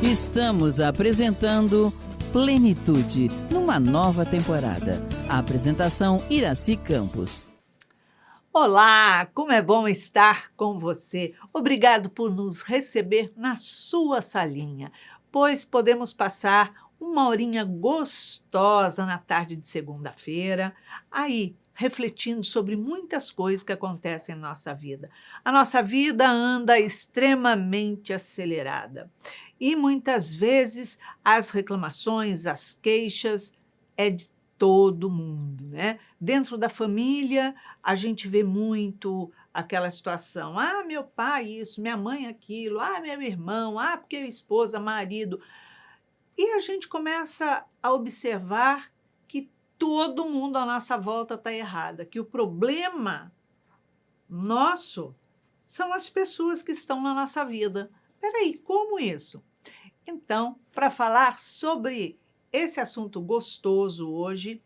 Estamos apresentando Plenitude, numa nova temporada. A apresentação Iraci Campos. Olá, como é bom estar com você. Obrigado por nos receber na sua salinha, pois podemos passar uma horinha gostosa na tarde de segunda-feira, aí refletindo sobre muitas coisas que acontecem em nossa vida. A nossa vida anda extremamente acelerada e muitas vezes as reclamações, as queixas é de todo mundo, né? Dentro da família, a gente vê muito aquela situação. Ah, meu pai isso, minha mãe aquilo, ah, meu irmão, ah, porque esposa, marido. E a gente começa a observar que todo mundo à nossa volta está errada, que o problema nosso são as pessoas que estão na nossa vida. Peraí, como isso? Então, para falar sobre esse assunto gostoso hoje,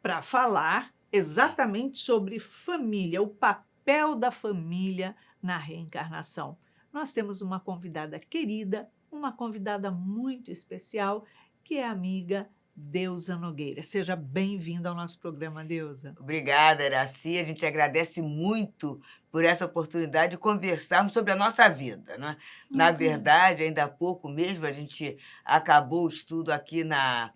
para falar exatamente sobre família, o papel da família na reencarnação. Nós temos uma convidada querida, uma convidada muito especial, que é a amiga Deusa Nogueira. Seja bem-vinda ao nosso programa, Deusa. Obrigada, Iraci. A gente agradece muito por essa oportunidade de conversarmos sobre a nossa vida, né? Na verdade, ainda há pouco mesmo, a gente acabou o estudo aqui na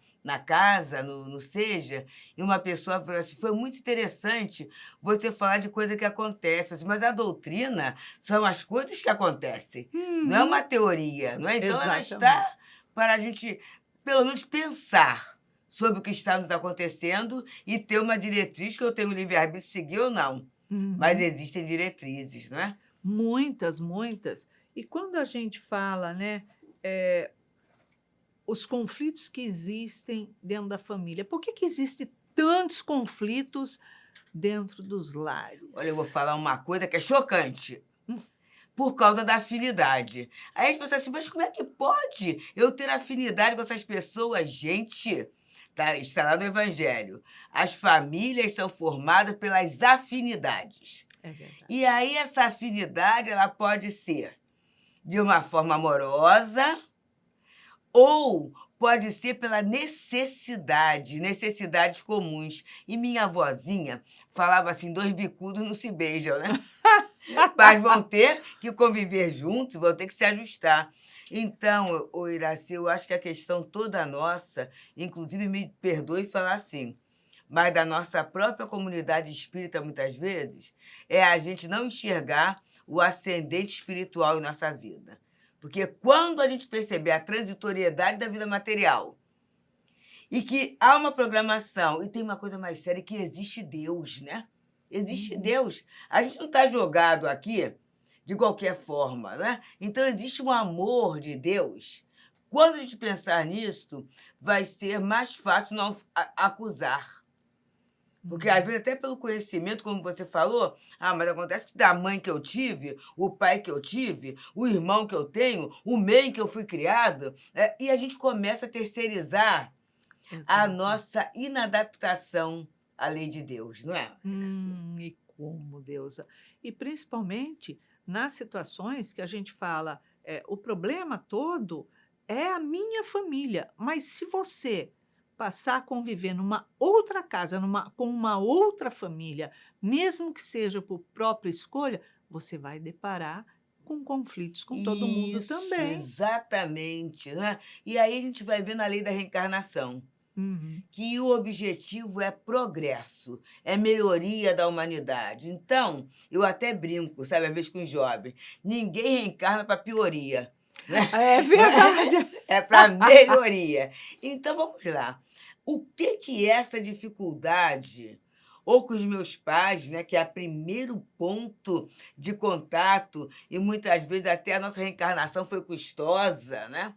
casa, no SEJA, e uma pessoa falou assim, foi muito interessante você falar de coisa que acontece, assim, mas a doutrina são as coisas que acontecem, não é uma teoria, não é? Então, ela está para a gente, pelo menos, pensar sobre o que está nos acontecendo e ter uma diretriz que eu tenho o livre-arbítrio de seguir ou não. Mas existem diretrizes, não é? Muitas, muitas. E quando a gente fala, né, os conflitos que existem dentro da família, por que existem tantos conflitos dentro dos lares? Olha, eu vou falar uma coisa que é chocante. Por causa da afinidade. Aí as pessoas assim, mas como é que pode eu ter afinidade com essas pessoas? Gente, está lá no Evangelho. As famílias são formadas pelas afinidades. É verdade. E aí essa afinidade ela pode ser de uma forma amorosa ou pode ser pela necessidade, necessidades comuns. E minha avózinha falava assim, 2 bicudos não se beijam, né? Mas vão ter que conviver juntos, vão ter que se ajustar. Então, Iraci, eu acho que a questão toda nossa, inclusive me perdoe falar assim, mas da nossa própria comunidade espírita, muitas vezes, é a gente não enxergar o ascendente espiritual em nossa vida. Porque quando a gente perceber a transitoriedade da vida material e que há uma programação, e tem uma coisa mais séria, que existe Deus, né? Existe Deus. A gente não está jogado aqui de qualquer forma, né? Então, existe um amor de Deus. Quando a gente pensar nisso, vai ser mais fácil não acusar. Porque, às vezes, até pelo conhecimento, como você falou, mas acontece que da mãe que eu tive, o pai que eu tive, o irmão que eu tenho, o meio que eu fui criado, e a gente começa a terceirizar a nossa inadaptação à lei de Deus, não é? E como, Deusa? E principalmente nas situações que a gente fala, o problema todo é a minha família, mas se você passar a conviver numa outra casa, com uma outra família, mesmo que seja por própria escolha, você vai deparar com conflitos com todo mundo Isso, também. exatamente, né? E aí a gente vai ver na lei da reencarnação que o objetivo é progresso, é melhoria da humanidade. Então, eu até brinco, sabe, às vezes com os jovens, ninguém reencarna para pioria. Né? É verdade. É para melhoria. Então, vamos lá. O que é essa dificuldade? Ou com os meus pais, né, que é o primeiro ponto de contato, e muitas vezes até a nossa reencarnação foi custosa, né?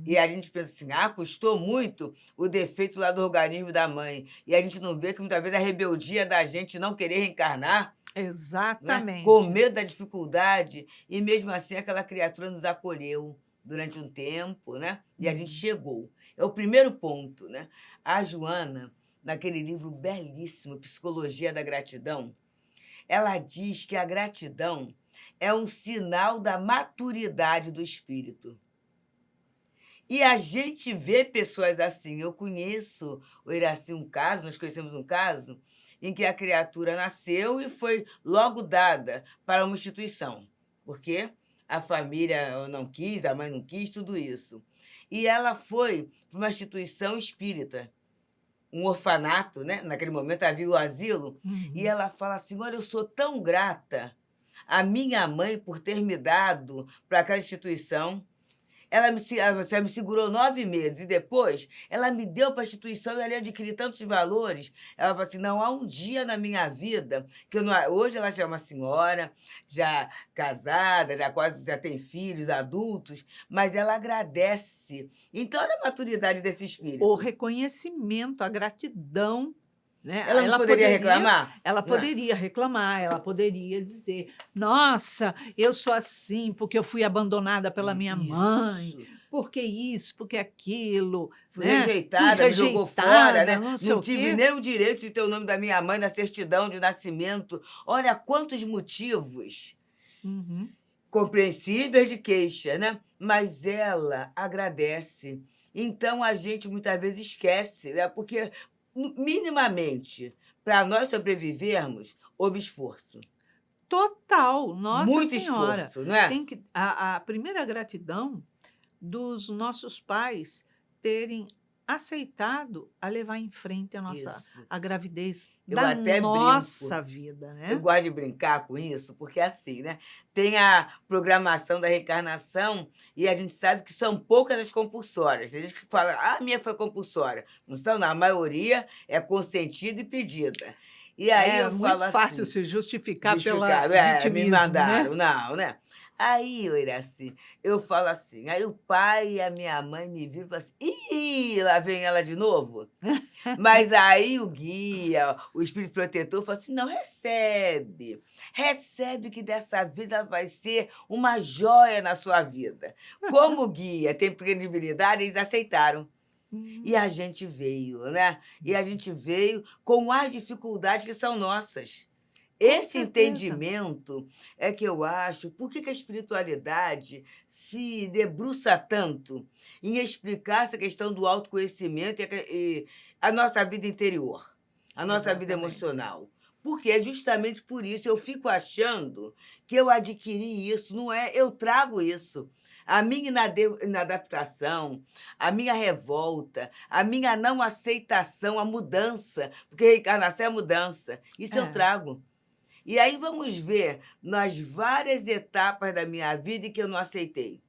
E a gente pensa assim, custou muito o defeito lá do organismo da mãe. E a gente não vê que muitas vezes a rebeldia da gente não querer reencarnar, Exatamente. né? Com medo da dificuldade, e mesmo assim aquela criatura nos acolheu durante um tempo, né? E a gente chegou. É o primeiro ponto, né? A Joana, naquele livro belíssimo, Psicologia da Gratidão, ela diz que a gratidão é um sinal da maturidade do espírito. E a gente vê pessoas assim. Eu conheço, o Iraci, um caso, nós conhecemos um caso, em que a criatura nasceu e foi logo dada para uma instituição, porque a família não quis, a mãe não quis, tudo isso. E ela foi para uma instituição espírita, um orfanato, né? Naquele momento havia o asilo, e ela fala assim: olha, eu sou tão grata à minha mãe por ter me dado para aquela instituição. Ela me segurou 9 meses e depois ela me deu para a instituição e ali adquiri tantos valores. Ela falou assim: não há um dia na minha vida que eu não. Hoje ela já é uma senhora, já casada, já quase já tem filhos adultos, mas ela agradece. Então, olha a maturidade desse espírito. O reconhecimento, a gratidão, né? Ela não poderia reclamar? Ela Não é? poderia reclamar, ela poderia dizer: nossa, eu sou assim porque eu fui abandonada pela minha mãe, Isso. porque isso, porque aquilo, Fui né? rejeitada, Fui me jogou fora, né? não sei Não o tive quê. nem o direito de ter o nome da minha mãe na certidão de nascimento. Olha quantos motivos Uhum. compreensíveis de queixa, né? Mas ela agradece. Então a gente muitas vezes esquece, né? Porque minimamente para nós sobrevivermos houve esforço, Total, Nossa muito Senhora. esforço, não é? Tem que a primeira gratidão dos nossos pais terem aceitado a levar em frente Isso. a gravidez Eu da até nossa brinco. vida, Eu né? gosto de brincar com isso, porque é assim, né? Tem a programação da reencarnação e a gente sabe que são poucas as compulsórias. Tem gente que fala: ah, a minha foi compulsória. Não são, não. A maioria é consentida e pedida. E aí É eu muito falo fácil assim, se justificar pela justificado, me vitimismo, né? mandaram, não, né? Aí, Iraci, eu falo assim, aí o pai e a minha mãe me viram e falam assim: ih, lá vem ela de novo. Mas aí o guia, o espírito protetor, falou assim: não, recebe. Recebe que dessa vida ela vai ser uma joia na sua vida. Como o guia tem credibilidade, eles aceitaram. E a gente veio, né? E a gente veio com as dificuldades que são nossas. Esse certeza. entendimento é que eu acho, por que que a espiritualidade se debruça tanto em explicar essa questão do autoconhecimento e a nossa vida interior, a nossa vida Exatamente. emocional? Porque é justamente por isso eu fico achando que eu adquiri isso, não é? Eu trago isso. A minha inadaptação, a minha revolta, a minha não aceitação, a mudança, porque reencarnação é mudança, isso eu É, trago. E aí vamos ver nas várias etapas da minha vida em que eu não aceitei,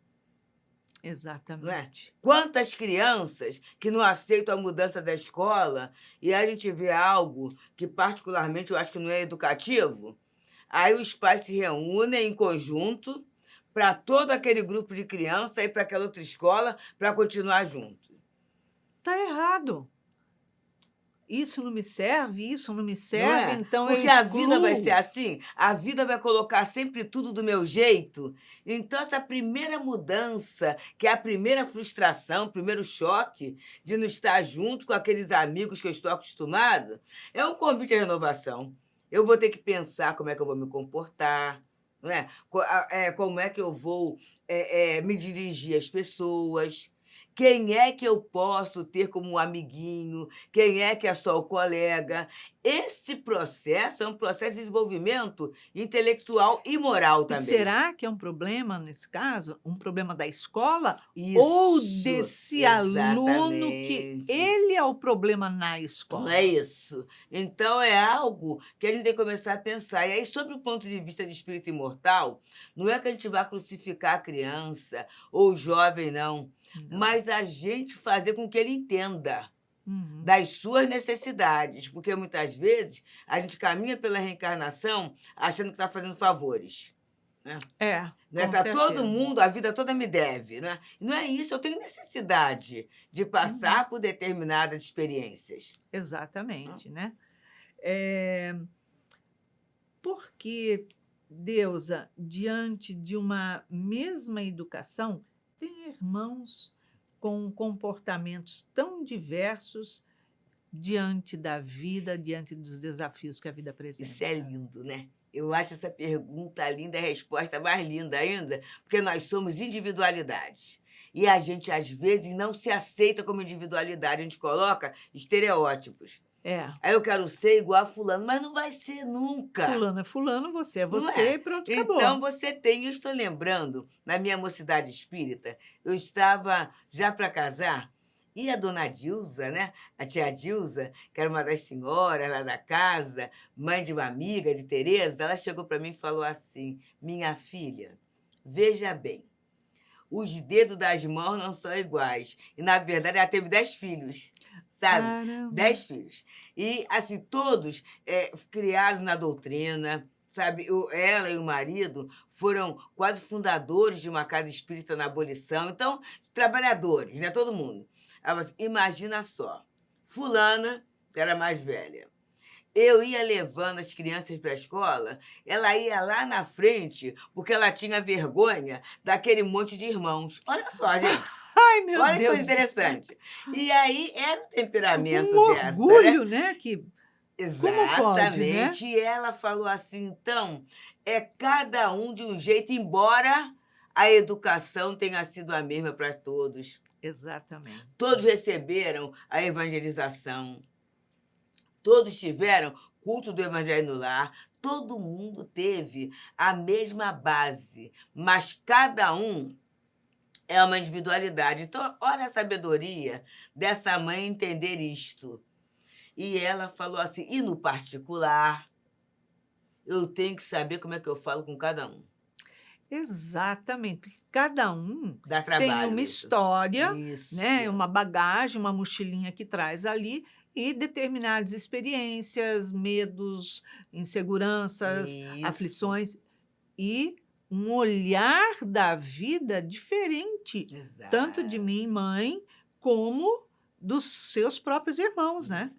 não é? exatamente. Quantas crianças que não aceitam a mudança da escola e a gente vê algo que particularmente eu acho que não é educativo, aí os pais se reúnem em conjunto para todo aquele grupo de crianças ir para aquela outra escola para continuar junto. Tá errado. Isso não me serve, isso não me Não serve, é? então eu Porque a vida vai ser excluo. assim, a vida vai colocar sempre tudo do meu jeito. Então, essa primeira mudança, que é a primeira frustração, o primeiro choque de não estar junto com aqueles amigos que eu estou acostumado, é um convite à renovação. Eu vou ter que pensar como é que eu vou me comportar, não é? Como é que eu vou me dirigir às pessoas. Quem é que eu posso ter como um amiguinho? Quem é que é só o colega? Esse processo é um processo de desenvolvimento intelectual e moral E também. será que é um problema, nesse caso, um problema da escola ou Isso, desse aluno que exatamente. ele é o problema na Não é escola? isso? Então, é algo que a gente tem que começar a pensar. E aí, sobre o ponto de vista de espírito imortal, não é que a gente vai crucificar a criança ou o jovem, não. Não. Mas a gente fazer com que ele entenda Uhum. das suas necessidades, porque muitas vezes a gente caminha pela reencarnação achando que está fazendo favores, né? Com Tá todo certeza. mundo, a vida toda me deve, né? E não é isso, eu tenho necessidade de passar por determinadas experiências. Exatamente, né? Porque, Deusa, diante de uma mesma educação, tem irmãos com comportamentos tão diversos diante da vida, diante dos desafios que a vida apresenta. Isso é lindo, né? Eu acho essa pergunta linda, a resposta mais linda ainda, porque nós somos individualidades. E a gente, às vezes, não se aceita como individualidade. A gente coloca estereótipos. É. Aí eu quero ser igual a fulano, mas não vai ser nunca. Fulano é fulano, você é Não você é? e pronto, acabou. Então, você tem... Eu estou lembrando, na minha mocidade espírita, eu estava já para casar, e a dona Dilza, né? A tia Dilza, que era uma das senhoras lá da casa, mãe de uma amiga de Tereza, ela chegou para mim e falou assim: minha filha, veja bem, os dedos das mãos não são iguais. E, na verdade, ela teve 10 filhos, sabe? Caramba. 10 filhos. E, assim, todos criados na doutrina, sabe? Ela e o marido foram quase fundadores de uma casa espírita na abolição. Então, trabalhadores, né? Todo mundo. Ela falou assim, imagina só, fulana, que era mais velha, eu ia levando as crianças para a escola, ela ia lá na frente, porque ela tinha vergonha daquele monte de irmãos. Olha só, gente. Ai, meu Olha que Deus coisa interessante. E aí era o temperamento Um dessa, orgulho, né? né? Que Exatamente. Como pode, né? E ela falou assim, então, é cada um de um jeito, embora a educação tenha sido a mesma para todos. Exatamente. Todos receberam a evangelização. Todos tiveram culto do evangelho no lar. Todo mundo teve a mesma base, mas cada um é uma individualidade. Então, olha a sabedoria dessa mãe entender isto. E ela falou assim, e no particular, eu tenho que saber como é que eu falo com cada um. Exatamente, porque cada um Dá tem trabalho uma isso. história, Isso. né? Uma bagagem, uma mochilinha que traz ali e determinadas experiências, medos, inseguranças, Isso. aflições e um olhar da vida diferente, Exato. tanto de mim, mãe, como dos seus próprios irmãos, né?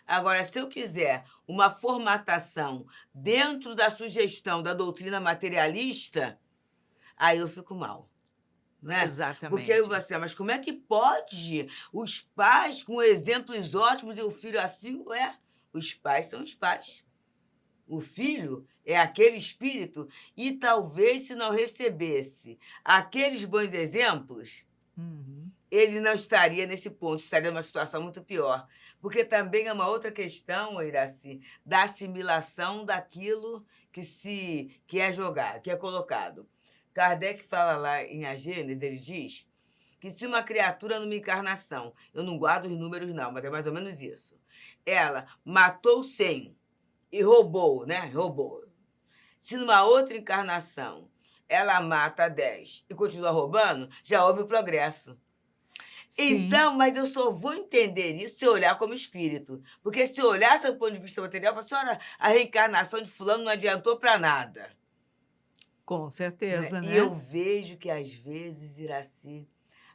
Agora, se eu quiser uma formatação dentro da sugestão da doutrina materialista, aí eu fico mal. Né? Exatamente. Porque aí você, mas como é que pode os pais com exemplos ótimos e o filho assim? Ué, os pais são os pais. O filho é aquele espírito e talvez se não recebesse aqueles bons exemplos, ele não estaria nesse ponto, estaria numa situação muito pior. Porque também é uma outra questão, Iraci, da assimilação daquilo que é jogado, que é colocado. Kardec fala lá em A Gênese, ele diz que se uma criatura numa encarnação, eu não guardo os números não, mas é mais ou menos isso, ela matou 100 e roubou, né? Roubou. Se numa outra encarnação ela mata 10 e continua roubando, já houve o progresso. Sim. Então, mas eu só vou entender isso se eu olhar como espírito. Porque se eu olhar do ponto de vista material, eu falo assim, olha, a reencarnação de fulano não adiantou para nada. Com certeza, né? E eu vejo que, às vezes, Iraci,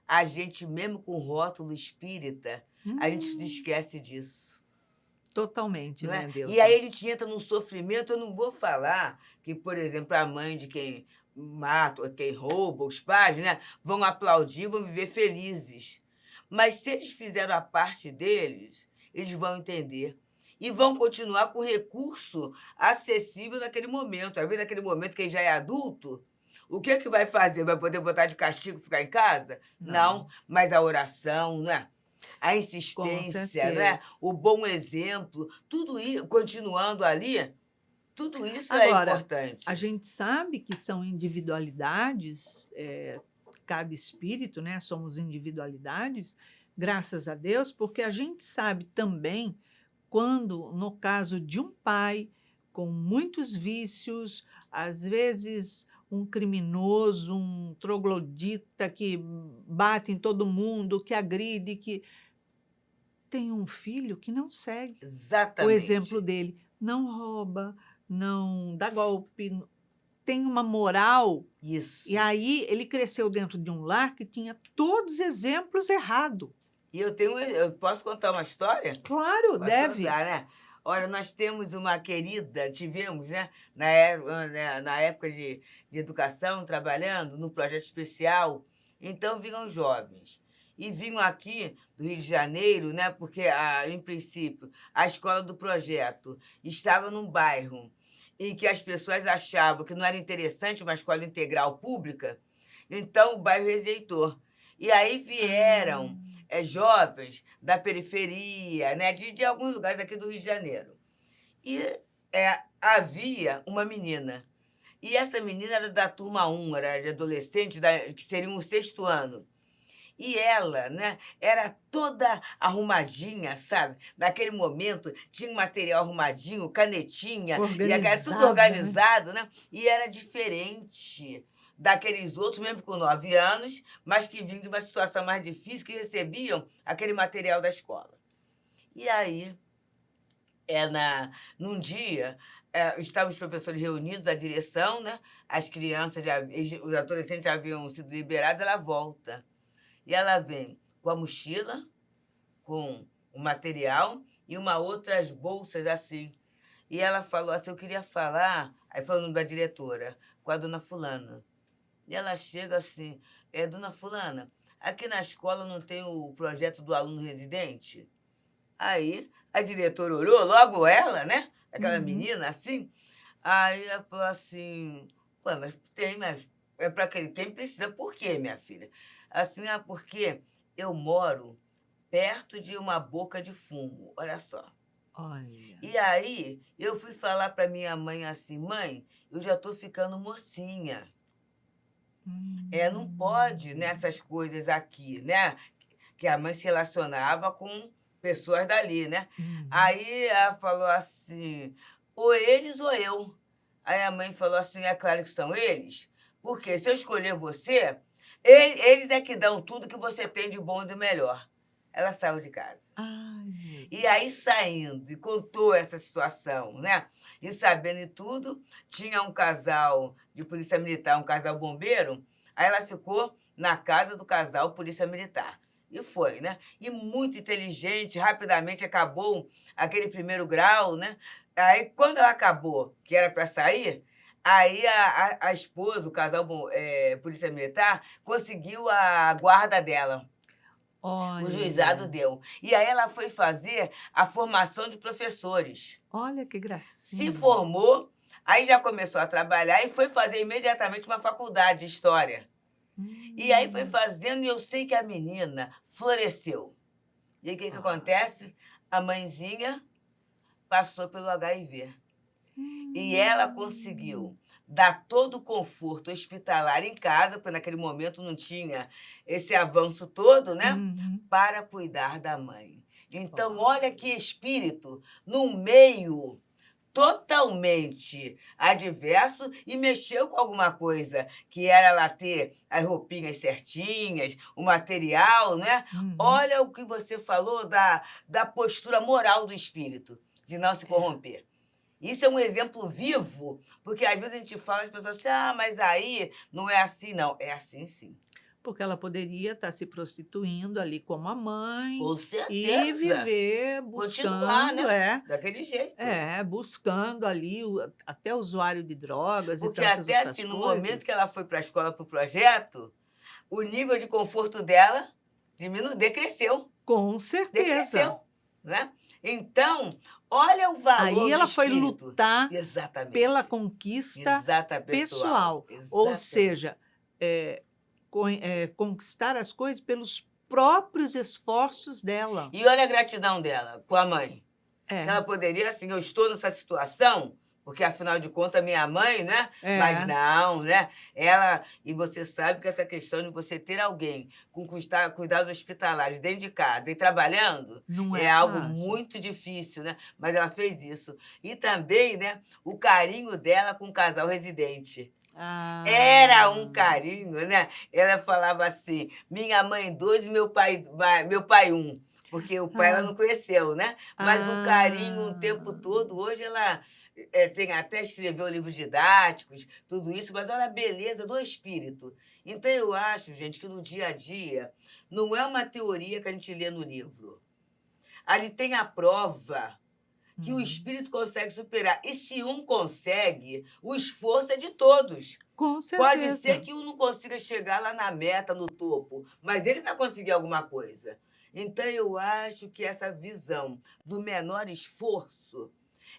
a gente, mesmo com rótulo espírita, a gente se esquece disso. Totalmente, né, Deus? E aí a gente entra num sofrimento. Eu não vou falar que, por exemplo, a mãe de quem mata, ou quem rouba, os pais, né, vão aplaudir, vão viver felizes. Mas se eles fizeram a parte deles, eles vão entender. E vão continuar com recurso acessível naquele momento. Às vezes, naquele momento que ele já é adulto, o que é que vai fazer? Vai poder botar de castigo e ficar em casa? Não, mas a oração, né? A insistência, né? O bom exemplo, tudo isso, continuando ali, tudo isso Agora, é importante. A gente sabe que são individualidades, cada espírito, né? Somos individualidades, graças a Deus, porque a gente sabe também quando, no caso de um pai com muitos vícios, às vezes um criminoso, um troglodita que bate em todo mundo, que agride, que tem um filho que não segue Exatamente. o exemplo dele, não rouba, não dá golpe, tem uma moral. Isso. E aí ele cresceu dentro de um lar que tinha todos os exemplos errados. E eu posso contar uma história? Claro, Posso deve. contar, né? Olha, nós temos uma querida, tivemos, né, na época de educação, trabalhando no projeto especial, então vinham jovens. E vinham aqui do Rio de Janeiro, né, porque, em princípio, a escola do projeto estava num bairro em que as pessoas achavam que não era interessante uma escola integral pública, então o bairro rejeitou. E aí vieram jovens da periferia, né, de alguns lugares aqui do Rio de Janeiro. E havia uma menina. E essa menina era da turma 1, era de adolescente, que seria um 6º ano. E ela, né, era toda arrumadinha, sabe? Naquele momento tinha um material arrumadinho, canetinha, e aquela, tudo organizado, né? E era diferente daqueles outros, mesmo com 9 anos, mas que vinham de uma situação mais difícil, que recebiam aquele material da escola. E aí, num dia, estavam os professores reunidos, a direção, né? As crianças, os adolescentes já haviam sido liberados, ela volta. E ela vem com a mochila, com o material e uma outras bolsas assim. E ela falou assim, eu queria falar, aí falando da diretora, com a dona fulana. E ela chega assim, dona fulana, aqui na escola não tem o projeto do aluno residente? Aí a diretora olhou, logo ela, né? Aquela menina assim. Aí ela falou assim, pô, mas tem, mas é para quem precisa. Por quê, minha filha? Assim, porque eu moro perto de uma boca de fumo, olha só. Olha. E aí eu fui falar para minha mãe assim, mãe, eu já estou ficando mocinha. Não pode nessas coisas aqui, né? Que a mãe se relacionava com pessoas dali, né? Aí ela falou assim, ou eles ou eu. Aí a mãe falou assim, é claro que são eles, porque se eu escolher você, eles é que dão tudo que você tem de bom e do melhor. Ela saiu de casa. Ai, E aí, saindo, e contou essa situação, né? E sabendo de tudo, tinha um casal de polícia militar, um casal bombeiro, aí ela ficou na casa do casal polícia militar. E foi, né? E muito inteligente, rapidamente acabou aquele 1º grau, né? Aí, quando ela acabou, que era para sair, aí a esposa, o casal polícia militar, conseguiu a guarda dela. olha. O juizado deu. E aí ela foi fazer a formação de professores. Olha que gracinha. Se formou, aí já começou a trabalhar e foi fazer imediatamente uma faculdade de História. E aí foi fazendo e eu sei que a menina floresceu. E aí o que acontece? A mãezinha passou pelo HIV. E ela conseguiu dar todo o conforto hospitalar em casa, porque naquele momento não tinha esse avanço todo, né? Para cuidar da mãe. Então, olha que espírito, num meio totalmente adverso, e mexeu com alguma coisa, que era ela ter as roupinhas certinhas, o material, né? Olha o que você falou da postura moral do espírito, de não se corromper. Isso é um exemplo vivo, porque às vezes a gente fala, as pessoas assim, mas aí não é assim, não. É assim, sim. Porque ela poderia estar se prostituindo ali como a mãe. Com certeza. E viver buscando, continuar, né? Daquele jeito. Buscando ali até usuário de drogas porque e tantas até outras assim, no coisas. momento que ela foi para a escola para o projeto, o nível de conforto dela decresceu. Com certeza. Decresceu, né? Então, olha o valor Aí ela do foi espírito. lutar Exatamente. pela conquista pessoal. Ou Exatamente. seja, conquistar as coisas pelos próprios esforços dela. E olha a gratidão dela com a mãe. Ela poderia, assim, eu estou nessa situação, porque afinal de contas, minha mãe, né? Mas não, né? E você sabe que essa questão de você ter alguém com cuidados hospitalares dentro de casa e trabalhando Não é algo muito difícil, né? Mas ela fez isso. E também, né, o carinho dela com o casal residente. Era um carinho, né? Ela falava assim, minha mãe 2 e meu pai 1. Porque o pai ela não conheceu, né? Mas o carinho o tempo todo. Hoje ela tem até escreveu livros didáticos, tudo isso, mas olha a beleza do espírito. Então, eu acho, gente, que no dia a dia não é uma teoria que a gente lê no livro. Ali tem a prova que o espírito consegue superar. E se um consegue, o esforço é de todos. Com certeza. Pode ser que um não consiga chegar lá na meta, no topo, mas ele vai conseguir alguma coisa. Então, eu acho que essa visão do menor esforço,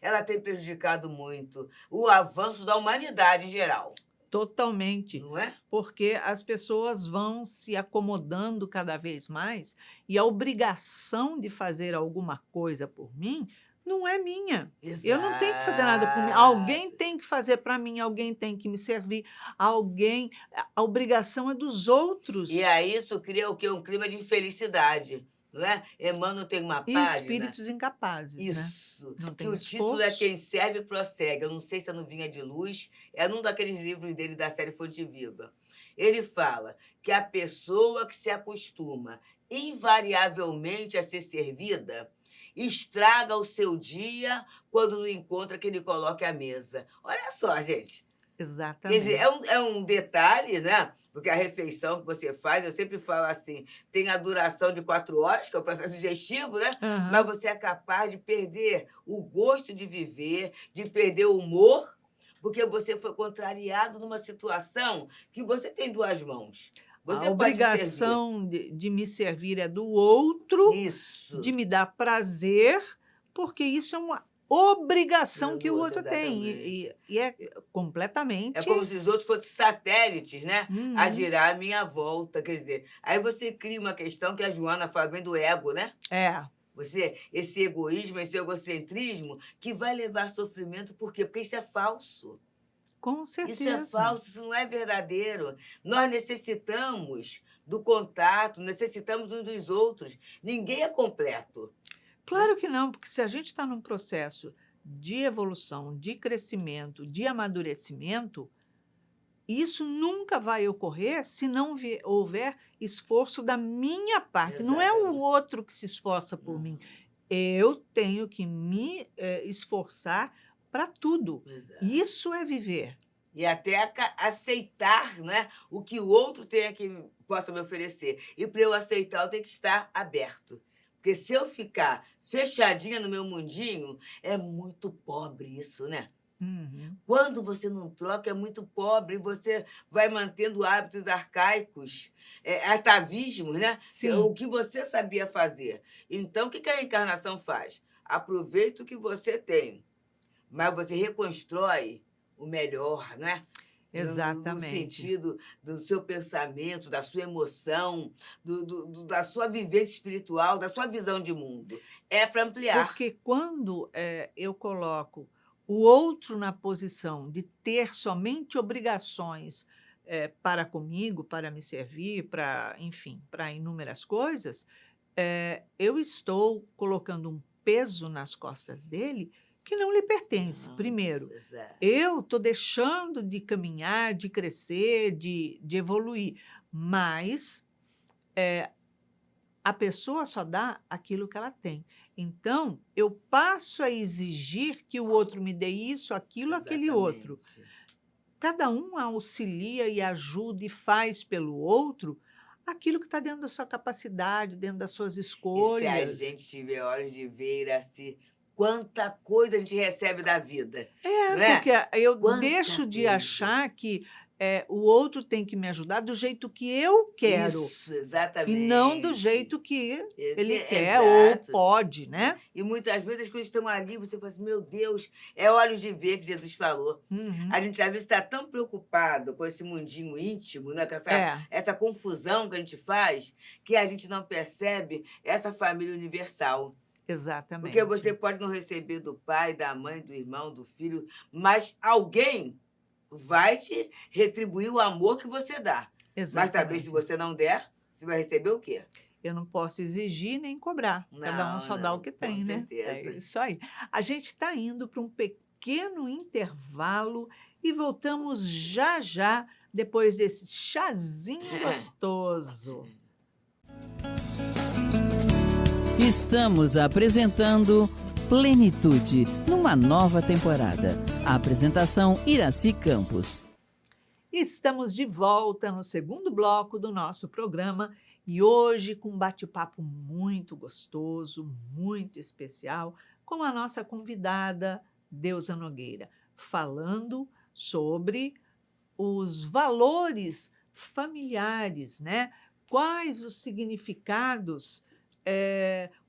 ela tem prejudicado muito o avanço da humanidade em geral. Totalmente. não é? Porque as pessoas vão se acomodando cada vez mais e a obrigação de fazer alguma coisa por mim não é minha. Eu não tenho que fazer nada por mim. Alguém Exato. tem que fazer para mim, alguém tem que me servir, alguém. A obrigação é dos E outros. aí isso cria o quê? Um clima de infelicidade, não é? Emmanuel tem uma E página, espíritos incapazes, né? isso, Não que tem o título é esforço. Quem Serve Prossegue. Eu não sei se é no Vinha de Luz, é num daqueles livros dele da série Fonte Viva. Ele fala que a pessoa que se acostuma invariavelmente a ser servida estraga o seu dia quando não encontra quem lhe coloque à mesa. Olha só, gente. Quer dizer, Exatamente. é um detalhe, né? Porque a refeição que você faz, eu sempre falo assim, tem a duração de 4 horas, que é o processo digestivo, né? Mas Aham. você é capaz de perder o gosto de viver, de perder o humor, porque você foi contrariado numa situação que você tem 2 mãos. A Você pode se servir. obrigação de me servir é do outro, de Isso. me dar prazer, porque isso é uma obrigação que o Outro, outro tem. exatamente. E é É completamente. como se os outros fossem satélites, né? A Uhum. girar à minha volta. Quer dizer, aí você cria uma questão que a Joana fala bem do ego, né? É, Esse egoísmo, esse egocentrismo, que vai levar sofrimento, por quê? Porque isso é falso. com Isso é certeza. falso, isso não é verdadeiro. Nós necessitamos do contato, necessitamos uns dos outros. Ninguém é completo. Claro que não, porque se a gente está num processo de evolução, de crescimento, de amadurecimento, isso nunca vai ocorrer se não houver esforço da minha parte. Não é o Exatamente. outro que se esforça por mim. Eu tenho que me esforçar para tudo. Exato. Isso é viver. E até aceitar, né, o que o outro possa me oferecer. E para eu aceitar, eu tenho que estar aberto. Porque se eu ficar fechadinha no meu mundinho, é muito pobre isso, né? Uhum. Quando você não troca, é muito pobre, você vai mantendo hábitos arcaicos, atavismos, né? Sim. O que você sabia fazer. Então, o que a reencarnação faz? Aproveita o que você tem, mas você reconstrói o melhor, né? No Exatamente. sentido do seu pensamento, da sua emoção, da sua vivência espiritual, da sua visão de mundo. É para ampliar. Porque quando eu coloco o outro na posição de ter somente obrigações para comigo, para me servir, para, enfim, para inúmeras coisas, eu estou colocando um peso nas costas dele que não lhe pertence, Não, primeiro. exato. Eu estou deixando de caminhar, de crescer, de evoluir, mas a pessoa só dá aquilo que ela tem. Então, eu passo a exigir que o outro me dê isso, aquilo, aquele outro. Exatamente. Cada um auxilia e ajuda e faz pelo outro aquilo que está dentro da sua capacidade, dentro das suas E se a escolhas. gente tiver olhos de ver assim, quanta coisa a gente recebe da vida, não É, é? porque eu Quanta deixo de coisa. achar que o outro tem que me ajudar do jeito que eu quero Isso, e exatamente. não do jeito que ele que- quer ou exato. pode, né? E muitas vezes as coisas estão ali, você fala assim, meu Deus, é olhos de ver que Jesus falou. Uhum. A gente às vezes está tão preocupado com esse mundinho íntimo, né? Com essa confusão que a gente faz, que a gente não percebe essa família universal. Exatamente. Porque você pode não receber do pai, da mãe, do irmão, do filho, mas alguém vai te retribuir o amor que você dá. Mas também, se Exatamente. você não der, você vai receber o quê? Eu não posso exigir nem cobrar. Cada um Não, só dá o não, que com tem, né? É certeza. isso aí. A gente está indo para um pequeno intervalo e voltamos já já, depois desse chazinho gostoso. Estamos apresentando Plenitude, numa nova temporada. A apresentação Iraci Campos. Estamos de volta no segundo bloco do nosso programa e hoje com um bate-papo muito gostoso, muito especial, com a nossa convidada Deusa Nogueira, falando sobre os valores familiares, né? Quais os significados,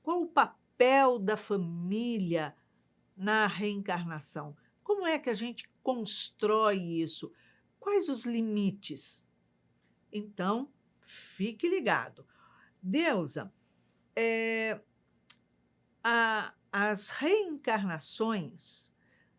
qual o papel da família na reencarnação? Como é que a gente constrói isso? quais os limites? Então, fique ligado. Deusa, as reencarnações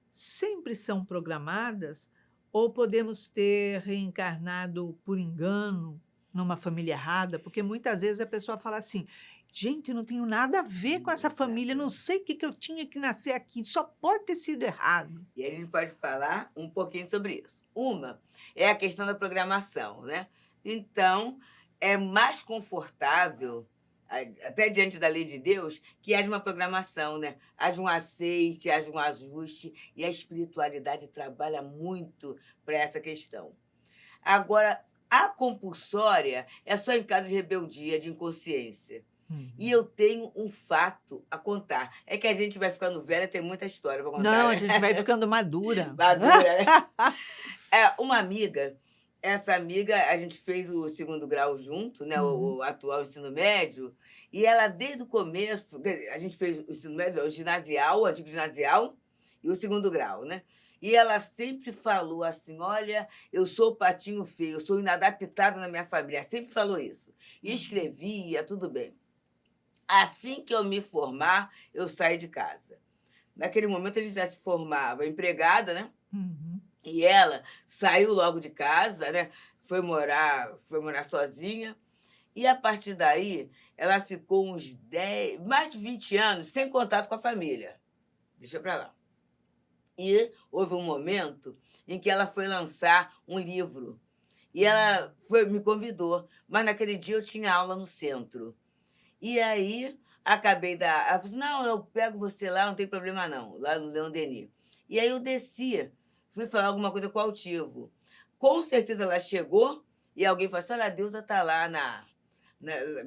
sempre são programadas ou podemos ter reencarnado por engano numa família errada? Porque muitas vezes a pessoa fala assim, gente, eu não tenho nada a ver com essa família, não sei o que eu tinha que nascer aqui, só pode ter sido errado. E a gente pode falar um pouquinho sobre isso. Uma é a questão da programação, né? Então, é mais confortável, até diante da lei de Deus, que haja uma programação, né? Haja um aceite, haja um ajuste, e a espiritualidade trabalha muito para essa questão. Agora, a compulsória é só em caso de rebeldia, de inconsciência. E eu tenho um fato a contar. É que a gente vai ficando velha, tem muita história para contar. Não, né? a gente vai ficando madura. Madura, né? Uma amiga, essa amiga, a gente fez o 2º grau junto, né? O atual ensino médio, e ela, desde o começo, a gente fez o ensino médio, o ginasial, o antigo ginasial, e o 2º grau, né? E ela sempre falou assim, olha, eu sou o patinho feio, eu sou inadaptada na minha família. Ela sempre falou isso. E escrevia, tudo bem. Assim que eu me formar, eu saí de casa. Naquele momento, a gente já se formava empregada, né? E ela saiu logo de casa, né? Foi morar sozinha. E, a partir daí, ela ficou uns mais de 20 anos sem contato com a família. Deixa pra lá. E houve um momento em que ela foi lançar um livro. E ela me convidou. Mas, naquele dia, eu tinha aula no centro. E aí, acabei ela falou assim, não, eu pego você lá, não tem problema não, lá no Leão Denis. E aí eu descia, fui falar alguma coisa com o altivo. Com certeza ela chegou e alguém falou assim, olha, a Deusa está lá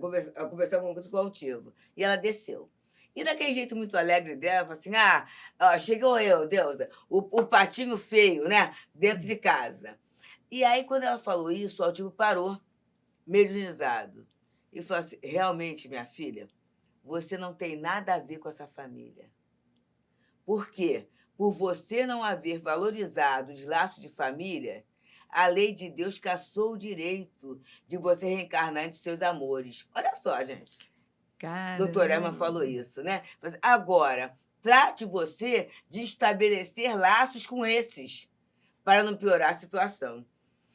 conversando alguma coisa com o altivo. E ela desceu. E daquele jeito muito alegre dela, falou assim, ó, chegou eu, Deusa, o patinho feio, né, dentro de casa. E aí, quando ela falou isso, o altivo parou, medianizado. E falou assim, realmente, minha filha, você não tem nada a ver com essa família. Por quê? Por você não haver valorizado os laços de família, a lei de Deus caçou o direito de você reencarnar entre seus amores. Olha só, gente. Doutor Erma falou isso, né? Agora, trate você de estabelecer laços com esses, para não piorar a situação.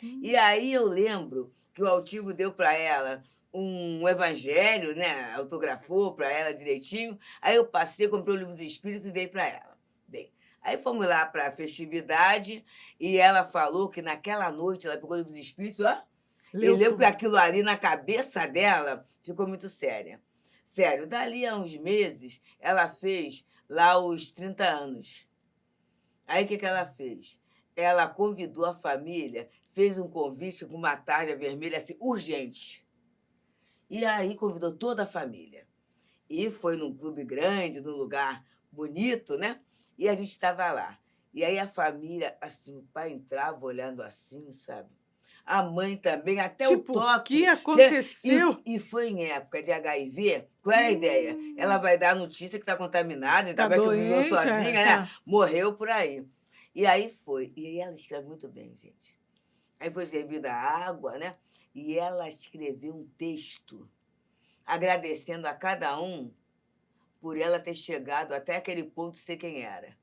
E aí eu lembro que o altivo deu para ela um evangelho, né? Autografou para ela direitinho. Aí eu passei, comprei o livro dos Espíritos e dei para ela. Bem, aí fomos lá para a festividade e ela falou que naquela noite ela pegou o livro dos Espíritos, e leu que aquilo ali na cabeça dela ficou muito séria. Sério, dali a uns meses, ela fez lá os 30 anos. Aí o que ela fez? Ela convidou a família, fez um convite com uma tarja vermelha assim, urgente. E aí convidou toda a família. E foi num clube grande, num lugar bonito, né? E a gente estava lá. E aí a família, assim, o pai entrava olhando assim, sabe? A mãe também, até o toque. O que aconteceu? E foi em época de HIV. Qual era a ideia? Ela vai dar a notícia que está contaminada, ainda bem que viveu sozinha, né? Morreu por aí. E aí foi. E aí ela escreve muito bem, gente. Aí foi servida a água, né? E ela escreveu um texto agradecendo a cada um por ela ter chegado até aquele ponto de ser quem era.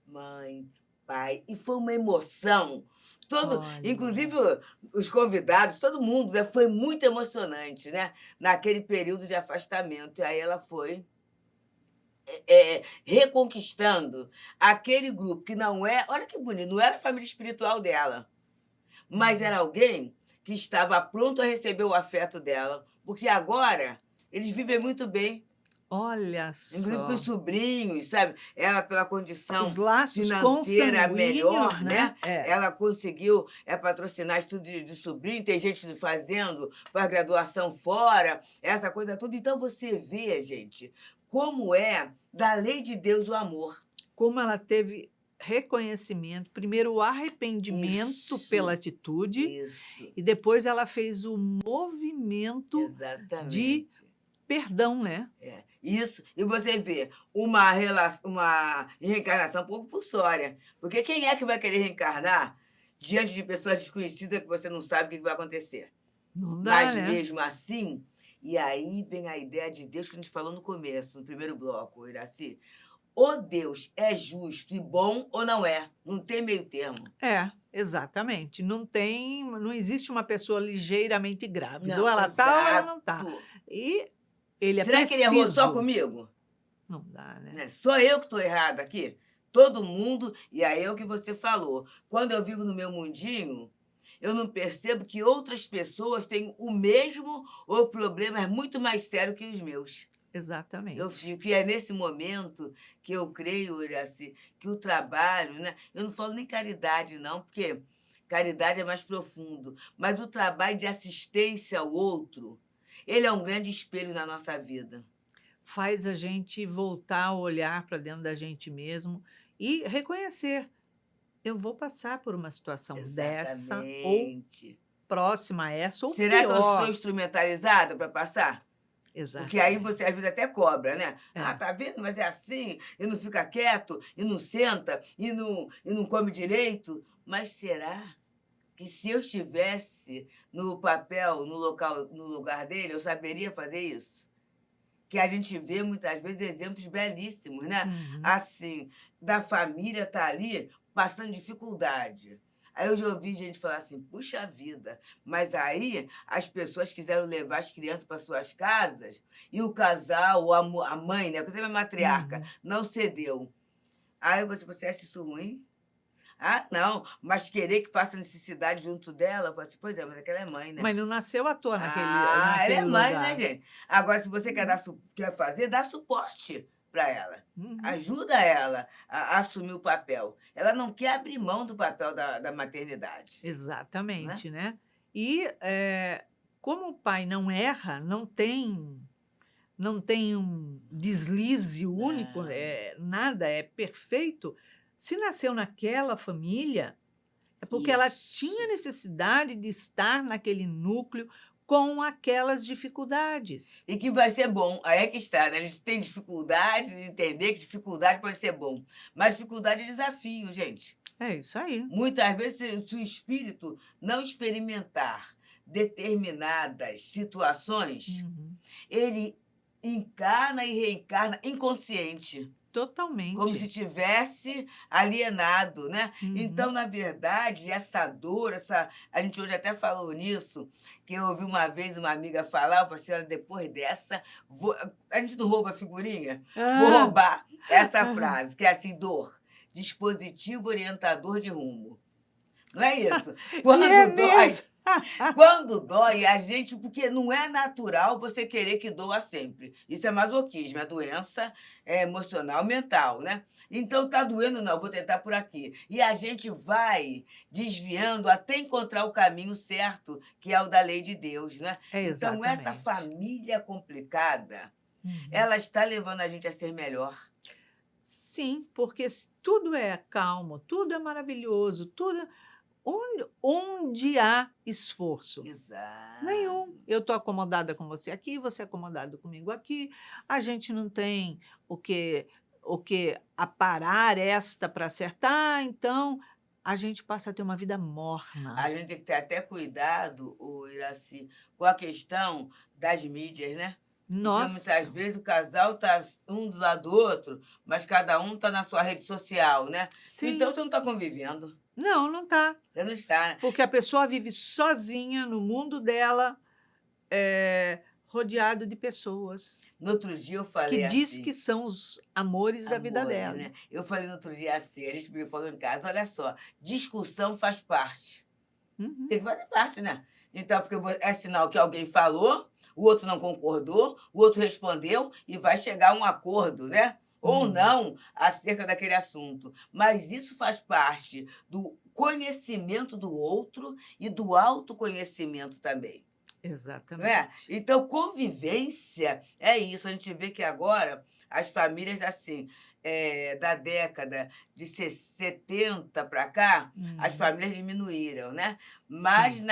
Mãe, pai. E foi uma emoção. Inclusive os convidados, todo mundo, né? Foi muito emocionante, né? Naquele período de afastamento. E aí ela foi reconquistando aquele grupo que não é... Olha que bonito, não era a família espiritual dela, mas era alguém que estava pronto a receber o afeto dela, porque agora eles vivem muito bem. Olha só. Inclusive com os sobrinhos, sabe? Ela, pela condição os laços financeira melhor, né? Ela conseguiu patrocinar estudo de sobrinho, tem gente fazendo pós-graduação fora, essa coisa toda. Então, você vê, gente, como é da lei de Deus o amor. Como ela teve reconhecimento, primeiro o arrependimento pela atitude, e depois ela fez o movimento de perdão, né? Isso. E você vê uma reencarnação compulsória. Porque quem é que vai querer reencarnar diante de pessoas desconhecidas que você não sabe o que vai acontecer. Não dá, Mas né? mesmo assim, e aí vem a ideia de Deus que a gente falou no começo, no primeiro bloco, Iraci. Ou Deus é justo e bom ou não é. Não tem meio termo. Exatamente. Não existe uma pessoa ligeiramente grávida. Ou Não, ela tá ou ela não tá. exato. E ele é Será que ele errou só preciso. comigo? Não dá, né? Né? Só eu que estou errada aqui? Todo mundo, e aí é o que você falou. Quando eu vivo no meu mundinho, eu não percebo que outras pessoas têm o mesmo ou problemas muito mais sérios que os meus. Exatamente. Eu fico, e é nesse momento que eu creio, Iraci, que o trabalho, né? Eu não falo nem caridade, não, porque caridade é mais profundo, mas o trabalho de assistência ao outro, ele é um grande espelho na nossa vida. Faz a gente voltar a olhar para dentro da gente mesmo e reconhecer. Eu vou passar por uma situação dessa, ou Exatamente. próxima a essa, ou Será que eu estou pior. instrumentalizada para passar? Porque aí Exatamente. você, a vida até cobra, né? É. Ah, tá vendo? Mas é assim, e não fica quieto, e não senta, e não come direito. Mas será que se eu estivesse no papel, no lugar dele, eu saberia fazer isso? Que a gente vê muitas vezes exemplos belíssimos, né? Uhum. Assim, da família tá ali passando dificuldade. Aí eu já ouvi gente falar assim, puxa vida, mas aí as pessoas quiseram levar as crianças para suas casas e o casal, ou a mãe, né? Porque você é matriarca, Uhum. não cedeu. Aí você acha isso ruim? Ah, não, mas querer que faça necessidade junto dela, eu falo assim, pois é, mas aquela é mãe, né? Mas não nasceu à toa naquele Ela é mãe, lugar. né, gente? Agora, se você quer fazer, dá suporte para ela. Uhum. Ajuda ela a assumir o papel. Ela não quer abrir mão do papel da maternidade. Exatamente, né? E como o pai não erra, não tem um deslize único, Não. nada é perfeito. Se nasceu naquela família, é porque ela Isso. tinha necessidade de estar naquele núcleo com aquelas dificuldades. E que vai ser bom. Aí é que está, né? A gente tem dificuldade de entender que dificuldade pode ser bom. Mas dificuldade é desafio, gente. É isso aí. Muitas vezes, se o espírito não experimentar determinadas situações, Uhum. ele encarna e reencarna inconsciente, Totalmente. como se tivesse alienado, né? Uhum. Então, na verdade, essa dor, a gente hoje até falou nisso, que eu ouvi uma vez uma amiga falar, eu falei assim, olha, depois dessa, a gente não rouba figurinha? Vou roubar essa frase, que é assim, dor, dispositivo orientador de rumo. Não é isso? Quando dói, mesmo. quando dói, a gente... Porque não é natural você querer que doa sempre. Isso é masoquismo, é doença emocional, mental, né? Então, tá doendo? Não, vou tentar por aqui. E a gente vai desviando até encontrar o caminho certo, que é o da lei de Deus, né? Então, essa Exatamente. família complicada, Uhum. ela está levando a gente a ser melhor. Sim, porque tudo é calmo, tudo é maravilhoso, tudo... Onde há esforço? Exato. Nenhum. Eu estou acomodada com você aqui, você é acomodado comigo aqui. A gente não tem o que aparar esta para acertar, então a gente passa a ter uma vida morna. A gente tem que ter até cuidado, Iraci, com a questão das mídias, né? Porque Nossa, muitas vezes o casal está um do lado do outro, mas cada um está na sua rede social, né? sim. Então você não está convivendo. Não está. Você não está, né? Porque a pessoa vive sozinha no mundo dela, rodeado de pessoas No outro dia eu falei que diz assim, que são os amores da vida amores, dela. né? Eu falei no outro dia assim, a gente me falou em casa, olha só, discussão faz parte. Uhum. Tem que fazer parte, né? Então, porque é sinal que alguém falou, o outro não concordou, o outro respondeu e vai chegar a um acordo, né? Ou não, acerca daquele assunto. Mas isso faz parte do conhecimento do outro e do autoconhecimento também. Exatamente. Não é? Então, convivência é isso. A gente vê que agora as famílias, assim, da década de 70 para cá, as famílias diminuíram, né? Mas Sim.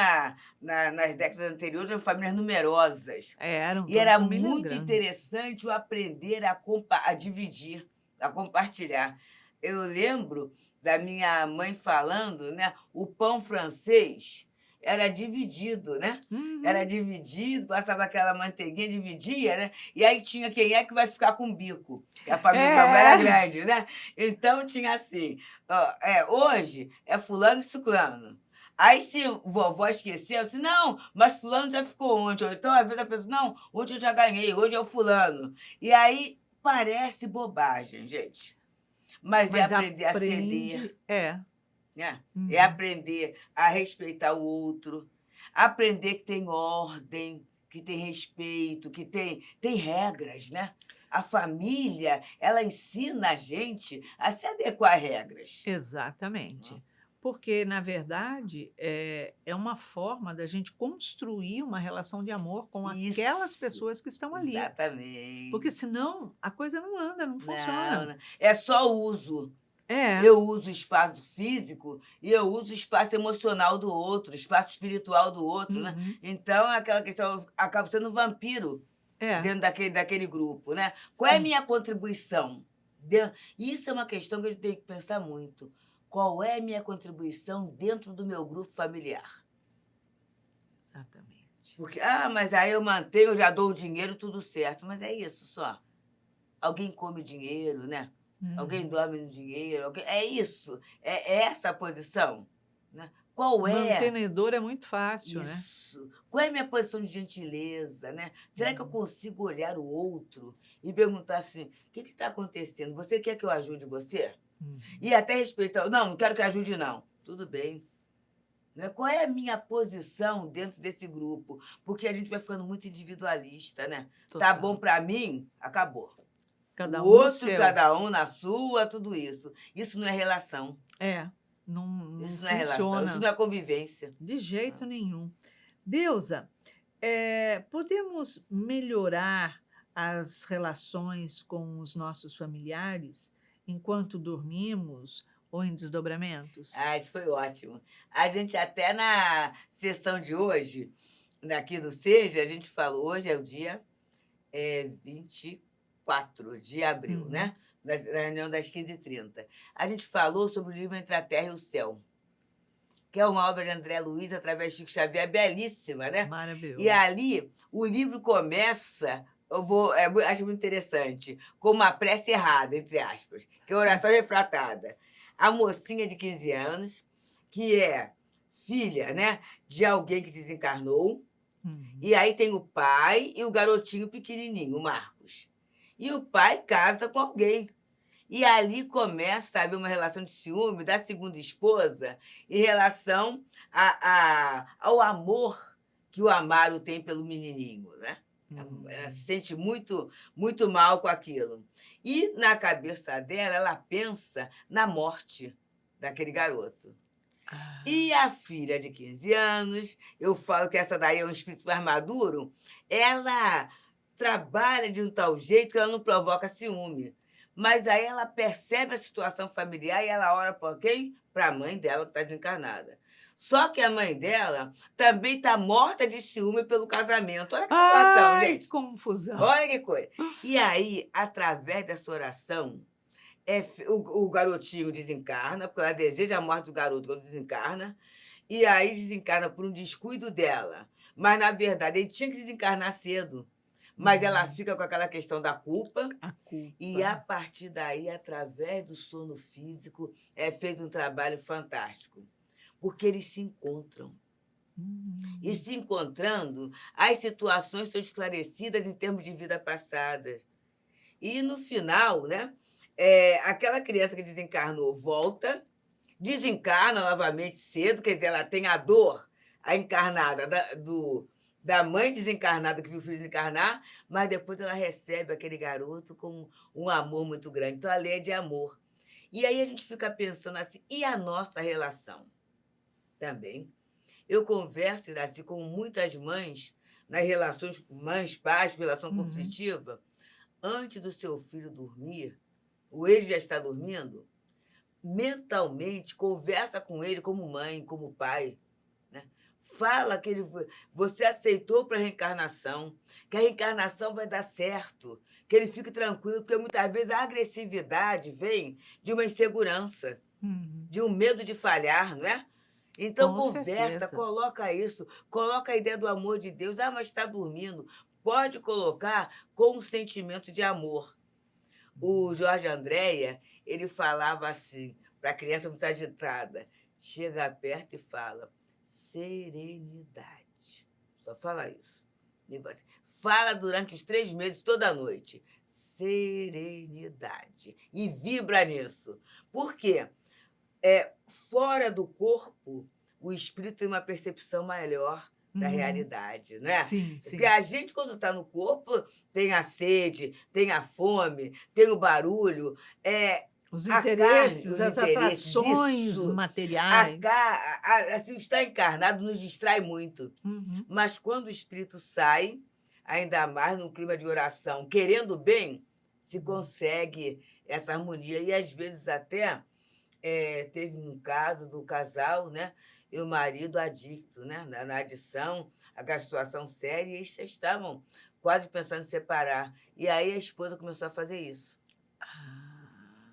nas décadas anteriores, eram famílias numerosas. Eram E era todas família muito grande. interessante o aprender a dividir, a compartilhar. eu lembro da minha mãe falando, né? O pão francês era dividido, né? Era dividido, passava aquela manteiguinha, dividia, né? E aí tinha quem é que vai ficar com o bico. Que a família da mãe era grande, né? Então tinha assim, hoje é fulano e ciclano. Aí, se vovó esqueceu, assim, não, mas fulano já ficou ontem. Ou então, às vezes a pessoa, não, hoje eu já ganhei, hoje é o fulano. E aí, parece bobagem, gente. Mas é aprender a ceder. Né? É aprender a respeitar o outro, aprender que tem ordem, que tem respeito, que tem regras, né? A família, ela ensina a gente a se adequar a regras. Exatamente. Porque, na verdade, é uma forma da gente construir uma relação de amor com aquelas Isso, pessoas que estão ali. exatamente. Porque senão a coisa não anda, não funciona. Não. É só uso. É. Eu uso o espaço físico e eu uso o espaço emocional do outro, o espaço espiritual do outro, né? Então, aquela questão, eu acabo sendo um vampiro dentro daquele grupo, né? Qual é a minha contribuição? Isso é uma questão que a gente tem que pensar muito. Qual é a minha contribuição dentro do meu grupo familiar? Exatamente. Porque, mas aí eu mantenho, eu já dou o dinheiro, tudo certo. Mas é isso só. Alguém come dinheiro, né? Alguém dorme no dinheiro. É isso. É essa a posição. Né? Qual é? Mantenedor é muito fácil, isso. Né? Qual é a minha posição de gentileza? Né? Será que eu consigo olhar o outro e perguntar assim, o que está acontecendo? Você quer que eu ajude você? E até respeitar. Não quero que ajude, não. Tudo bem. Né? Qual é a minha posição dentro desse grupo? Porque a gente vai ficando muito individualista, né? Total. Tá bom para mim, acabou. Cada o outro, cada um na sua, tudo isso. Isso não é relação. Não isso funciona. Não é relação, isso não é convivência. De jeito nenhum. Deusa, podemos melhorar as relações com os nossos familiares enquanto dormimos ou em desdobramentos? Isso foi ótimo. A gente até na sessão de hoje, aqui do Seja, a gente falou, hoje é o dia 24 de abril, né? Na reunião das 15h30. A gente falou sobre o livro Entre a Terra e o Céu, que é uma obra de André Luiz, através de Chico Xavier, belíssima, né? Maravilhoso. E ali, o livro começa, acho muito interessante, com uma prece errada, entre aspas, que é a oração refratada. A mocinha de 15 anos, que é filha, né, de alguém que desencarnou, e aí tem o pai e o garotinho pequenininho, o Marcos. E o pai casa com alguém. E ali começa a haver uma relação de ciúme da segunda esposa em relação ao amor que o Amaro tem pelo menininho, né? Ela se sente muito, muito mal com aquilo. E, na cabeça dela, ela pensa na morte daquele garoto. E a filha de 15 anos, eu falo que essa daí é um espírito mais maduro, ela trabalha de um tal jeito que ela não provoca ciúme. Mas aí ela percebe a situação familiar e ela ora por quem? Para a mãe dela, que está desencarnada. Só que a mãe dela também está morta de ciúme pelo casamento. Olha que situação, gente. Que confusão. Olha que coisa. E aí, através dessa oração, o garotinho desencarna, porque ela deseja a morte do garoto quando desencarna, e aí desencarna por um descuido dela. Mas, na verdade, ele tinha que desencarnar cedo. Mas ela fica com aquela questão da culpa. E, a partir daí, através do sono físico, é feito um trabalho fantástico. Porque eles se encontram. E, se encontrando, as situações são esclarecidas em termos de vida passada. E, no final, né, aquela criança que desencarnou volta, desencarna novamente cedo, quer dizer, ela tem a dor, a encarnada da mãe desencarnada que viu o filho desencarnar, mas depois ela recebe aquele garoto com um amor muito grande. Então, a lei é de amor. E aí a gente fica pensando assim, e a nossa relação? Também. Eu converso, assim, com muitas mães, nas relações mães-pais, relação conflitiva, antes do seu filho dormir, ou ele já está dormindo, mentalmente conversa com ele como mãe, como pai, né? Fala que você aceitou para a reencarnação, que a reencarnação vai dar certo, que ele fique tranquilo, porque muitas vezes a agressividade vem de uma insegurança, de um medo de falhar, não é? Então, Com conversa, certeza. coloca isso, coloca a ideia do amor de Deus. Ah, mas está dormindo. Pode colocar com um sentimento de amor. O Jorge Andréia, ele falava assim, para a criança muito agitada, chega perto e fala, serenidade. Só fala isso. Fala durante os 3 meses, toda noite. Serenidade. E vibra nisso. Por quê? Fora do corpo, o espírito tem uma percepção melhor da realidade, né? Sim, sim. Porque a gente, quando está no corpo, tem a sede, tem a fome, tem o barulho, Os a interesses, carne, as atrações isso. materiais. Assim, estar encarnado nos distrai muito. Mas quando o espírito sai, ainda mais num clima de oração, querendo bem, se consegue essa harmonia. E, às vezes, até teve um caso do casal, né? E o marido adicto, né? Na adição, aquela situação séria, e eles estavam quase pensando em separar. E aí a esposa começou a fazer isso.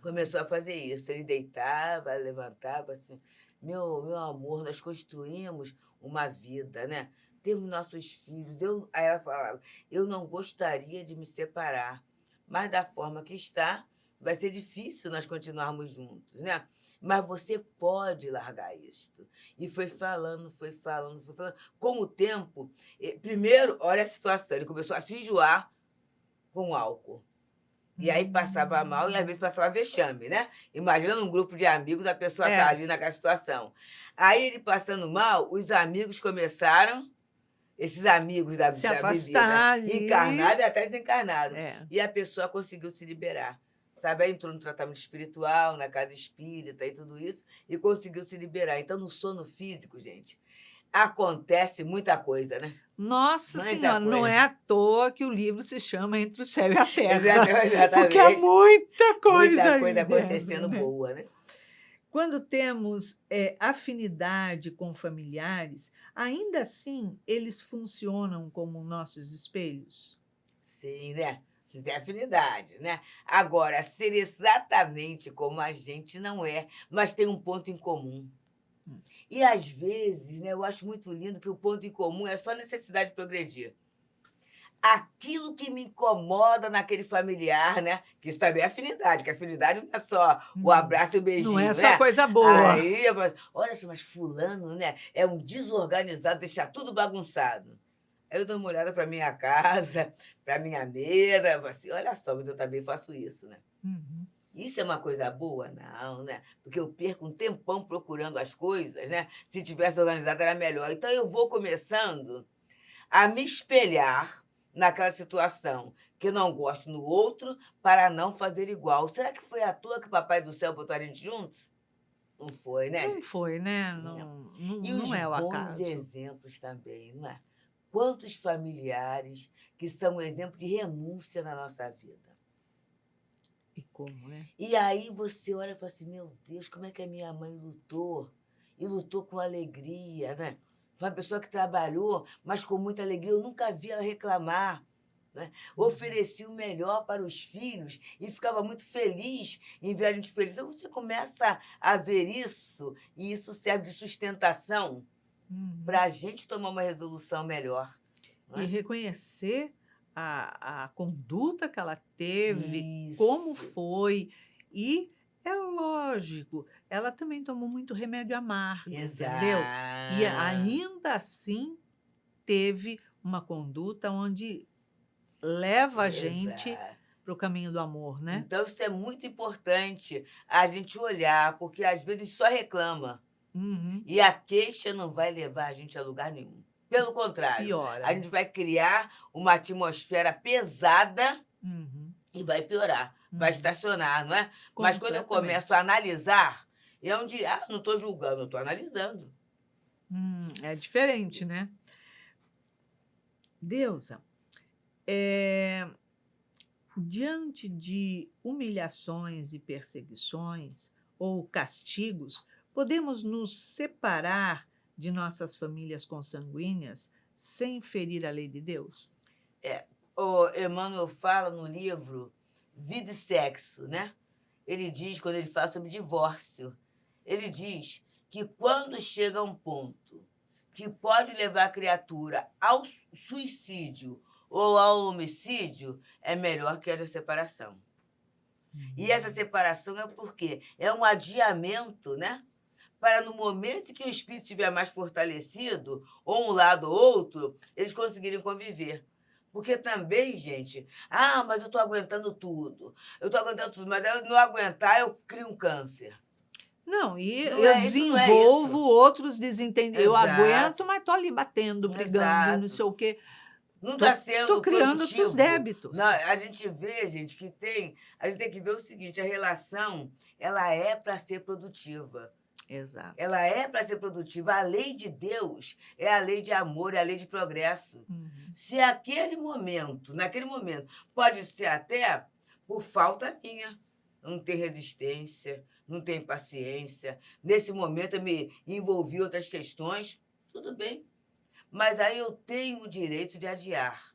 Começou a fazer isso. Ele deitava, levantava, assim, meu amor, nós construímos uma vida, né? Temos nossos filhos. Aí ela falava, eu não gostaria de me separar, mas da forma que está, vai ser difícil nós continuarmos juntos, né? Mas você pode largar isto. E foi falando. Com o tempo, primeiro, olha a situação, ele começou a se enjoar com álcool. E aí passava mal e às vezes passava vexame, né? Imagina num grupo de amigos, a pessoa tá ali naquela situação. Aí ele passando mal, os amigos começaram, esses amigos da se bebida, afastar ali. encarnado e até desencarnado. É. E a pessoa conseguiu se liberar. Sabe, aí entrou no tratamento espiritual, na casa espírita e tudo isso, e conseguiu se liberar. Então, no sono físico, gente, acontece muita coisa, né? Nossa Muita Senhora, não coisa. é à toa que o livro se chama Entre o Céu e a Terra. Exatamente. Porque é muita coisa Muita aí coisa dentro, acontecendo né? boa, né? Quando temos afinidade com familiares, ainda assim eles funcionam como nossos espelhos? Sim, né? Tem afinidade, né? Agora, ser exatamente como a gente não é, mas tem um ponto em comum. E, às vezes, né, eu acho muito lindo que o ponto em comum é só a necessidade de progredir. Aquilo que me incomoda naquele familiar, né? Que isso também é afinidade, que afinidade não é só o abraço e o beijinho, Não é só né? coisa boa. Aí eu falo, olha só, mas fulano, né? É um desorganizado, deixa tudo bagunçado. Aí eu dou uma olhada para minha casa, para minha mesa, eu falo assim, olha só, mas eu também faço isso, né? Isso é uma coisa boa? Não, né? Porque eu perco um tempão procurando as coisas, né? Se tivesse organizado, era melhor. Então, eu vou começando a me espelhar naquela situação que eu não gosto no outro para não fazer igual. Será que foi à toa que o Papai do Céu botou a gente juntos? Não foi, né? Não foi, né? E os Não é o bons acaso. exemplos também, não é? Quantos familiares que são exemplo de renúncia na nossa vida? E como, né? E aí você olha e fala assim, meu Deus, como é que a minha mãe lutou? E lutou com alegria, né? Foi uma pessoa que trabalhou, mas com muita alegria. Eu nunca vi ela reclamar, né? Oferecia o melhor para os filhos e ficava muito feliz em ver a gente feliz. Então você começa a ver isso, e isso serve de sustentação para a gente tomar uma resolução melhor. Não E é? reconhecer a conduta que ela teve, Isso. como foi. E é lógico, ela também tomou muito remédio amargo, entendeu? E ainda assim teve uma conduta onde leva a gente Exato. para o caminho do amor, né? Então, isso é muito importante a gente olhar, porque às vezes só reclama. E a queixa não vai levar a gente a lugar nenhum. Pelo contrário, Piora. a gente vai criar uma atmosfera pesada e vai piorar, vai estacionar, não é? Mas quando eu começo a analisar, eu não digo, não estou julgando, eu estou analisando. É diferente, né? Deusa, diante de humilhações e perseguições ou castigos, podemos nos separar de nossas famílias consanguíneas sem ferir a lei de Deus? O Emmanuel fala no livro Vida e Sexo, né? Ele diz, quando ele fala sobre divórcio, ele diz que quando chega a um ponto que pode levar a criatura ao suicídio ou ao homicídio, é melhor que haja separação. E essa separação é porque é um adiamento, né? Para no momento que o espírito estiver mais fortalecido, ou um lado ou outro, eles conseguirem conviver. Porque também, gente, mas eu estou aguentando tudo. Mas eu não aguentar, eu crio um câncer. Não, e Não eu é isso, não é desenvolvo isso. outros desentendimentos. Eu Exato. aguento, mas estou ali batendo, brigando, Exato. não sei o quê. Não está sendo Estou criando produtivo. outros débitos. Não, a gente vê, gente, a gente tem que ver o seguinte, a relação, ela é para ser produtiva. Exato. Ela é para ser produtiva. A lei de Deus é a lei de amor, é a lei de progresso. Se naquele momento, pode ser até por falta minha, não ter resistência, não ter paciência. Nesse momento eu me envolvi em outras questões, tudo bem. Mas aí eu tenho o direito de adiar.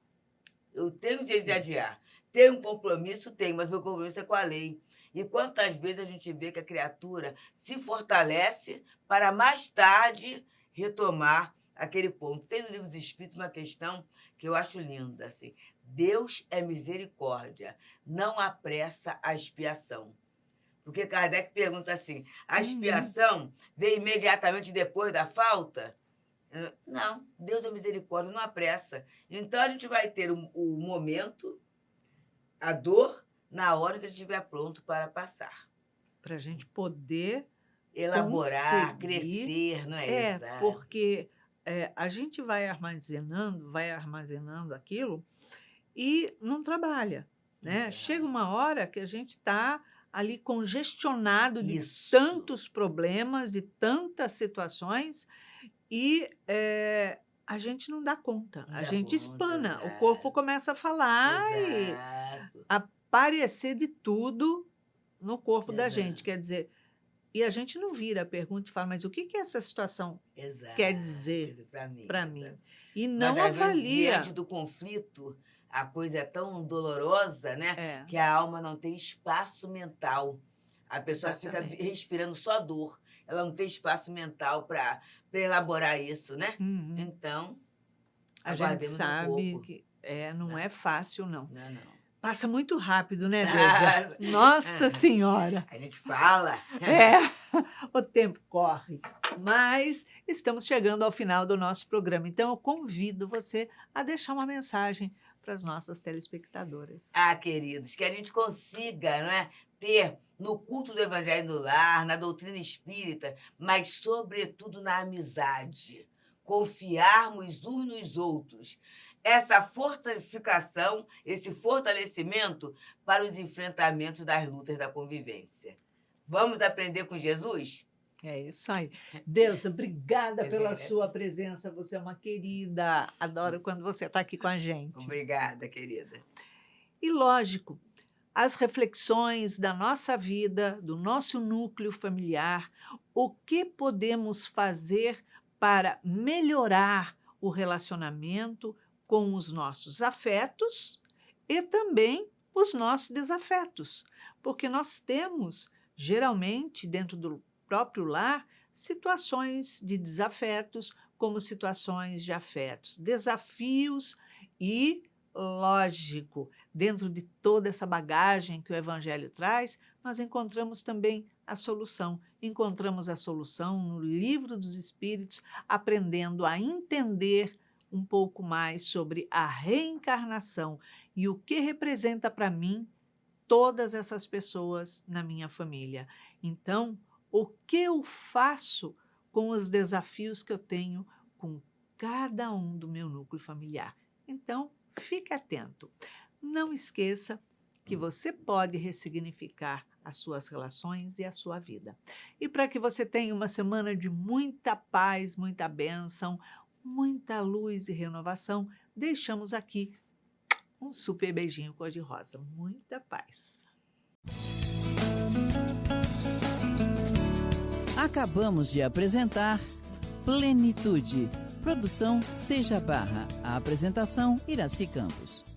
Eu tenho o direito de adiar. Tenho um compromisso? Tenho, mas meu compromisso é com a lei. E quantas vezes a gente vê que a criatura se fortalece para mais tarde retomar aquele ponto. Tem no Livro dos Espíritos uma questão que eu acho linda, assim. Deus é misericórdia, não apressa a expiação. Porque Kardec pergunta assim, a expiação vem imediatamente depois da falta? Não, Deus é misericórdia, não apressa. Então a gente vai ter o momento, a dor, na hora que ele estiver pronto para passar. Para a gente poder elaborar, crescer, não é? Exato. Porque a gente vai armazenando aquilo e não trabalha, né? Chega uma hora que a gente está ali congestionado de tantos problemas, de tantas situações e a gente não dá conta. A gente espana, o corpo começa a falar e aparecer de tudo no corpo da gente. Quer dizer, e a gente não vira a pergunta e fala, mas o que essa situação quer dizer para mim? E não avalia. Diante do conflito, a coisa é tão dolorosa, né? Que a alma não tem espaço mental. A pessoa fica respirando só dor. Ela não tem espaço mental para elaborar isso, né? Então, a gente sabe que não é fácil, não. Passa muito rápido, né, Deusa? Nossa Senhora! A gente fala. O tempo corre. Mas estamos chegando ao final do nosso programa. Então, eu convido você a deixar uma mensagem para as nossas telespectadoras. Queridos, que a gente consiga, né, ter no culto do Evangelho no Lar, na doutrina espírita, mas, sobretudo, na amizade. Confiarmos uns nos outros. Essa fortificação, esse fortalecimento para os enfrentamentos das lutas da convivência. Vamos aprender com Jesus? É isso aí. Deusa, obrigada pela sua presença. Você é uma querida. Adoro quando você está aqui com a gente. Obrigada, querida. E, lógico, as reflexões da nossa vida, do nosso núcleo familiar, o que podemos fazer para melhorar o relacionamento com os nossos afetos e também os nossos desafetos. Porque nós temos, geralmente, dentro do próprio lar, situações de desafetos como situações de afetos, desafios e, lógico, dentro de toda essa bagagem que o Evangelho traz, nós encontramos também a solução. Encontramos a solução no Livro dos Espíritos, aprendendo a entender um pouco mais sobre a reencarnação e o que representa para mim todas essas pessoas na minha família. Então, o que eu faço com os desafios que eu tenho com cada um do meu núcleo familiar? Então, fique atento. Não esqueça que você pode ressignificar as suas relações e a sua vida. E para que você tenha uma semana de muita paz, muita bênção, muita luz e renovação, deixamos aqui um super beijinho cor-de-rosa. Muita paz. Acabamos de apresentar Plenitude. Produção Seja Barra. A apresentação Iraci Campos.